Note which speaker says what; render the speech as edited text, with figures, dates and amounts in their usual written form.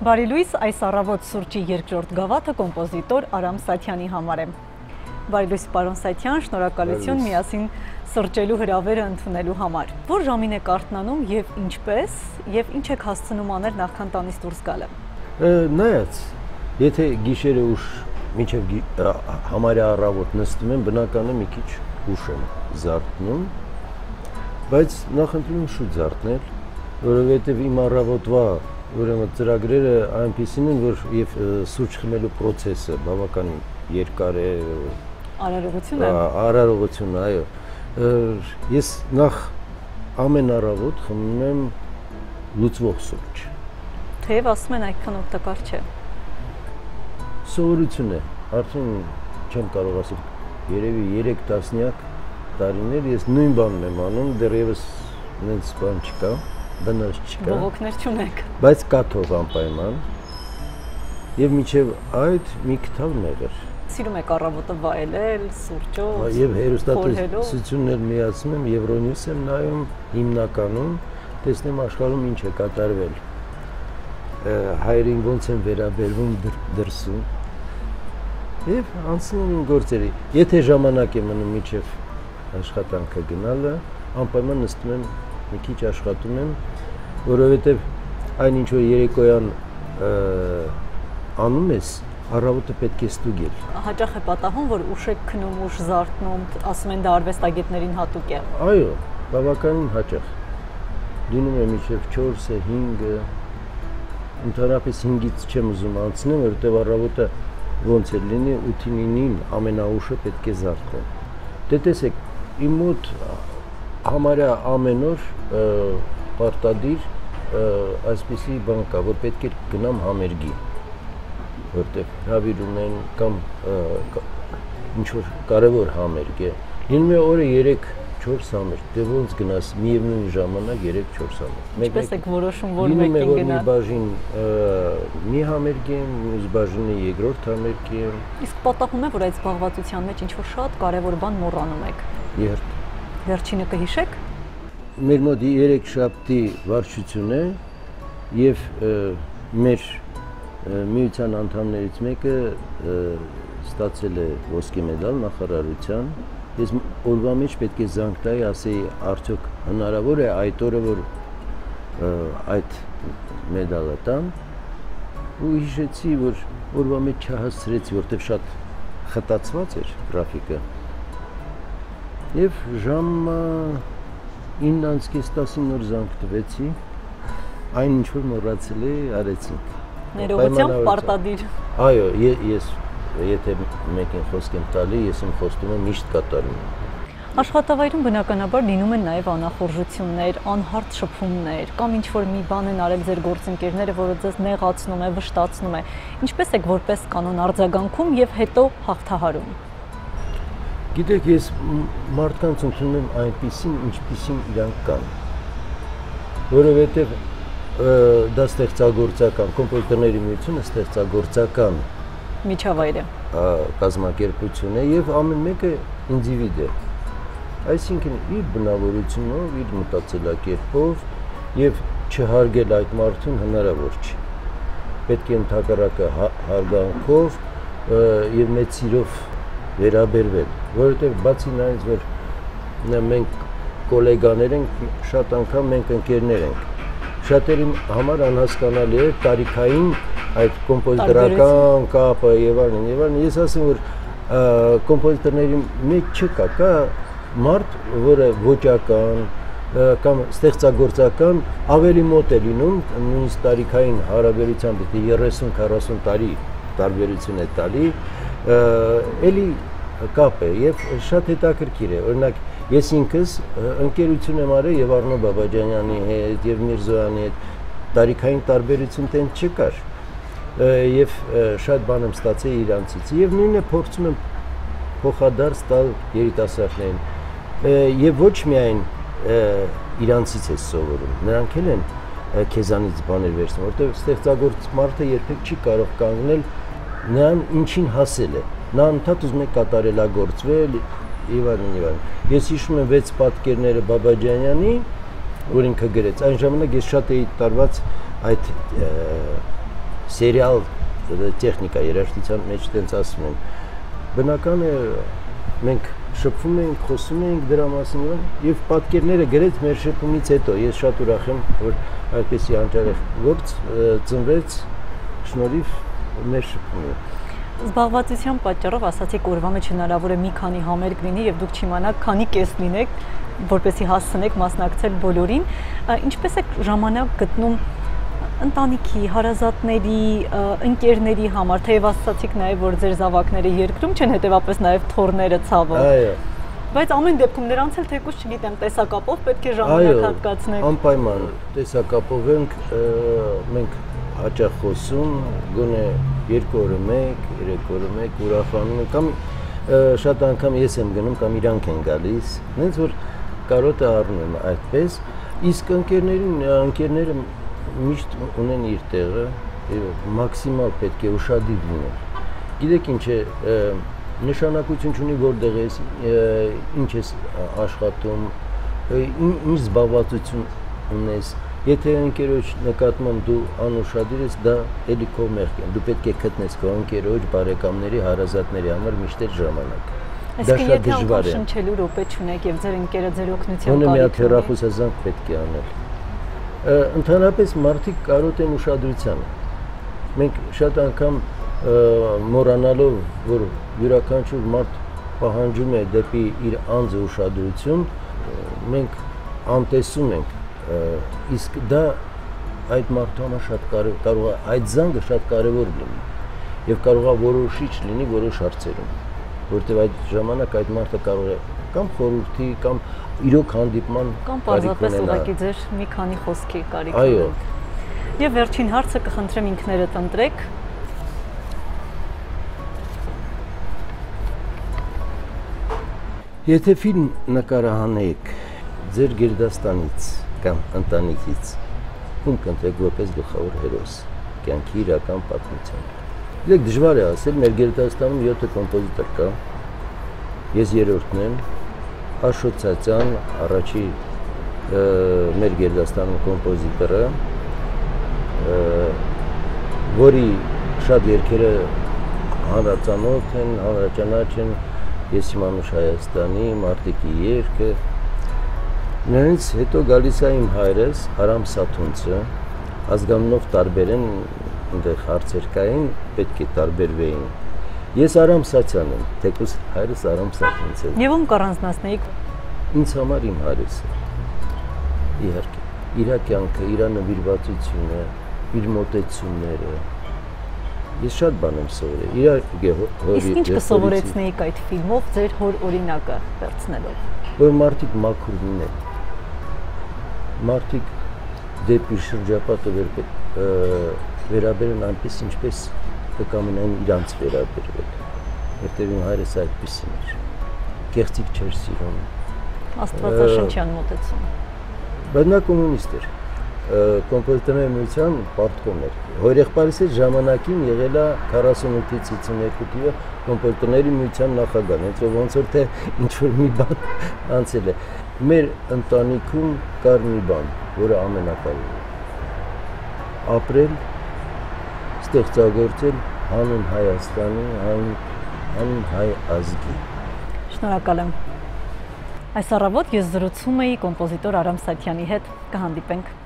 Speaker 1: Բարի լույս, այս առավոտ սուրճի երկրորդ գավաթը կոմպոզիտոր Արամ Սաթյանի համար է։ Բարի լույս, պարոն Սաթյան, շնորհակալություն միասին սրճելու հրավերը ընդունելու համար։ Որ ժամին եք արթնանում եւ ինչպես, եւ ինչ եք հասցնում անել նախքան տանից դուրս գալը։
Speaker 2: Նայած, եթե գիշերը ուշ մինչև համարյա առավոտ նստում եմ, բնականը մի քիչ ուշ եմ զարթնում, բայց նախընտրում եմ շուտ զարթնել, որովհետեւ իմ առավոտվա ուրեմն ծրագրերը այնպիսին են, որ եւ սուրճ խմելու process-ը բավականին երկար է, արարողություն, այո։ Ես նախ ամեն առավոտ խմում եմ լուծվող սուրճ։
Speaker 1: Թեև ասում են այդքան օգտակար չէ։
Speaker 2: Սովորություն է, արդեն չեմ կարող ասել, երևի 3 տասնյակ տարիներ ես նույն բանն եմ անում, դեռևս նենց բան չկա։ Բնորոշ չկա։
Speaker 1: Բողոքներ չունեք։
Speaker 2: Բայց կա թող անպայման։ Եվ մինչև այդ մի քթավ մեղր։
Speaker 1: Սիրում եք առավոտը վայելել, սուրճով։
Speaker 2: Եվ հերոստատեսություններ միացնում եմ, Եվրոնյուս եմ նայում, հիմնականում տեսնեմ աշխարհում ինչ է կատարվել։ Հայերին ոնց են վերաբերվում դրսում։ Եվ անցնում եմ գործերի։ Եթե ժամանակ է մնում մինչև աշխատանքը գնալը, անպայման նստում եմ մի քիչ աշխատում եմ, որովհետև այն ինչ որ երեկոյան անում ես, առավոտը պետք է ստուգել։
Speaker 1: Հաճախ է պատահում, որ ուշ եք քնում, ուշ զարթնում, ասում են դա արվեստագետներին հատուկ է։
Speaker 2: Այո, բավականին հաճախ։ Լինում է մինչև 4-ը, 5-ը, ընդհանրապես 5-ից չեմ ուզում անցնել, որովհետև առավոտը ոնց է լինի 8-ին 9-ին ամենաուշը պետք է զարթնել։ Դե տեսեք, իմ մոտ համարյա ամեն օր պարտադիր այսպիսի բան կա, որ պետք է գնամ համերգի, որտեղ հրավիրում են կամ ինչ-որ կարևոր համերգ է։ Լինում է օրը 3-4 համերգ, դե ոնց գնաս միևնույն ժամանակ 3-4 համերգ։
Speaker 1: Ինչպես եք որոշում, որ մեկին գնալ։
Speaker 2: Մի բաժին մի համերգ եմ, մյուս բաժինը երկրորդ համերգ եմ։
Speaker 1: Իսկ պատահում է, որ այդ զբաղվածության մեջ ինչ-որ շատ կարևոր բան մոռանում եք։
Speaker 2: Երբ
Speaker 1: Վերջինը կհիշեք։
Speaker 2: Մեր մոտ 3 շաբթի վարչություն է եւ մեր միության անդամներից մեկը ստացել է ոսկե մեդալ նախարարության։ Ես օրվա մեջ պետք է զանգ տայի, ասեի արդյոք հնարավոր է այդ օրը որ այդ մեդալը տան, ու հիշեցի, որ օրվա մեջ չհասցրեցի, որտեղ շատ խտացված էր գրաֆիկը։ Եվ ժամը 9:10-ին նոր զանգ տվեցի, այն ինչ որ մոռացել էի, արեցինք։
Speaker 1: Ներողությամբ պարտադիր։
Speaker 2: Այո, ես եթե մեկին խոսք եմ տալի, ես իմ խոստումը միշտ կատարում եմ։
Speaker 1: Աշխատավայրում բնականաբար լինում են նաև անախորժություններ, անհարթ շփումներ, կամ ինչ-որ մի բան են արել ձեր գործընկերները, որը ձեզ նեղացնում է, վշտացնում է։ Ինչպես եք որպես կանոն արձագանքում եւ հետո հաղթահարում։
Speaker 2: Գիտեք, ես մարդկանց ընդունում եմ այնպիսին, ինչպիսին իրանք կան, որովհետև դա ստեղծագործական, կոմպոզիտորների միությունը ստեղծագործական
Speaker 1: միջավայր է,
Speaker 2: կազմակերպություն է եւ ամեն մեկը ինդիվիդ է, այսինքն իր բնավորությունով, իր մտածելակերպով եւ չհարգել այդ մարդուն հնարավոր չի, պետք է ընդհակառակը հարգանքով եւ մեծ սիրով վերաբերվել, որովհետև բացի նայից, որ մենք կոլեգաներ ենք, շատ անգամ մենք ընկերներ ենք, շատերի համար անհասկանալի է տարիքային այդ կոմպոզիտորական կապը եւ այլն, ես ասեմ, որ կոմպոզիտորների մեջ չկա, կա մարդ, որը ոճական կամ ստեղծագործական ավելի մոտ է լինում, նույնիսկ տարիքային հարաբերությամբ 30-40 տարի տարբերություն է տալի, էլի կապ է եւ շատ հետաքրքիր է, օրինակ ես ինքս ընկերություն եմ արել եւ Արնո Բաբաջանյանի հետ եւ Միրզոյանի հետ, տարիքային տարբերություն տենց չկար եւ շատ բան եմ ստացել իրանցից եւ նույնը փորձում եմ փոխադարձ տալ երիտասարդներին եւ ոչ միայն իրանցից է սովորում, նրանք էլ են քեզանից բաներ վերցնում, որտեղ ստեղծագործ մարդը երբեք չի կարող կանգնել նրան ինչին հասել է, նա ընդհանուր ուզում է կատարելագործվել եւ այլն։ Ես հիշում եմ 6 պատկերները Բաբաջանյանի, որ ինքը գրեց, այն ժամանակ ես շատ էի տարված այդ սերիալ տեխնիկա երաժշտության մեջ տենց ասում են։ Բնական է մենք շփվում ենք, խոսում ենք դրա մասին եւ պատկերները գրեթե մեր շփումից հետո ես շատ ուրախ եմ, որ այդպեսի անջարեղ գործ ծնվեց շնորհիվ մեր շփումի։
Speaker 1: Զբաղվածության պատճառով ասացիք օրվա մեջ հնարավոր է մի քանի համերգ լինի եւ դուք չիմանաք քանի կես լինեք, որպեսզի հասցնեք մասնակցել բոլորին, ինչպես է ժամանակ գտնում ընտանիքի, հարազատների, ընկերների համար, թեև ասացիք նաև որ ձեր զավակները երկրում չեն, հետեւապես նաև թոռները ցավը։
Speaker 2: Այո։
Speaker 1: Բայց ամեն դեպքում նրանց էլ թեկուզ չգիտեմ, տեսակապով պետք է ժամանակ հատկացնենք։
Speaker 2: Անպայման տեսակապով ենք, մենք հաճախ խոսում, գոնե 2 օրը 1, 3 օրը 1 ուրախանում ենք, կամ շատ անգամ ես եմ գնում կամ իրանք են գալիս, հենց որ կարոտը առնում այդպես, իսկ ընկերները միշտ ունեն իր տեղը, մաքսիմալ պետք է ուշադիր լինել։ Գիտեք ինչ է, նշանակություն չունի որտեղ ես, ինչ ես աշխատում, ինչ զբաղվածություն ունես, եթե ընկերոջ նկատմամբ դու անուշադիր ես, դա էլի քո մեղք է, դու պետք է գտնես քո ընկերոջ, բարեկամների, հարազատների համար միշտ ժամանակ։ Դա շատ դժվար է։
Speaker 1: Շնչելու րոպե չունեք եւ ձեր ընկերը ձեր օգնության
Speaker 2: կարիք ունի։ Մի հատ հեռախոսազանգ պետք է անել։ Ընդհանրապես մարդիկ կարոտ են ուշադրությանը։ Մենք շատ անգամ մոռանալով, որ յուրաքանչյուր մարդ պահանջում է դեպի իր անձը ուշադրություն, մենք անտեսում ենք, իսկ դա այդ մարդու համար շատ կարող է, այդ զանգը շատ կարևոր լինի եւ կարող է որոշիչ լինի որոշ հարցերում, որտեղ այդ ժամանակ այդ մարդը կարող է կամ խորհրդի կամ իրոք հանդիպման
Speaker 1: կամ պարզապես ուղղակի ձեր մի քանի խոսքի կարիք ունի։
Speaker 2: Այո։
Speaker 1: Եվ վերջին հարցը կխնդրեմ ինքներդ ընտրեք։
Speaker 2: Եթե ֆիլմ նկարահանեք ձեր գերդաստանից կամ ընտանիքից, ում կընտրեք որպես գլխավոր հերոս կյանքի իրական պատմության։ Գիտեք, դժվար է ասել, մեր գերդաստանում 7 կոմպոզիտոր կա, ես երրորդն եմ, Աշոտ Ցածյան, առաջի մեր գերդաստանում կոմպոզիտորը, որի շատ երգերը հանրածանոթ են, հանրաճանաչ են, Ես իմ անուշ Հայաստանի, Մարտիկի երգը, նրանից հետո գալիս է իմ հայրս, Արամ Սաթունցը, ազգանունով տարբեր են, այնտեղ հարցեր կային, պետք է տարբերվեին։ Ես Արամ Սաթյան եմ, թեկուզ հայրս Արամ Սաթունց է։
Speaker 1: Եվ ում կառանձնացնեիք։
Speaker 2: Ինձ համար իմ հայրս է։ Իհարկե, իր կյանքը, իր նվիրվածությունը, իր մոտեցումները։ Ես շատ բան եմ սովորել։
Speaker 1: Իսկ ինչ կսովորեցնեիք այդ ֆիլմով ձեր հոր օրինակը վերցնելով։
Speaker 2: Որ մարդիկ մաքուր լինեն։ Մարդիկ դեպի շրջապատը վերաբերեն այնպես, ինչպես կկամենային իրանց վերաբերվել։ Որտեղ իմ հայրս այդպիսին էր։ Կեղծիք չէր սիրում։
Speaker 1: Աստվածաշնչյան մոտեցում։
Speaker 2: Բայց նա կոմունիստ էր։ Կոմպոզիտորների միության պարտկոմ էր։ Հորեղբայրս էլ ժամանակին եղել է 48-ից 52 թիվը կոմպոզիտորների միության նախագահ, հենց ոնց որ թե ինչ որ մի բան անցել է։ Մեր ընտանիքում կար մի բան, որը ամենակարևորը։ Ապրել, ստեղծագործել հանուն Հայաստանի, հանուն հայ ազգի։
Speaker 1: Շնորհակալ եմ։ Այս առավոտ ես զրուցում էի կոմպոզիտոր Արամ Սաթյանի հետ, կհանդիպենք։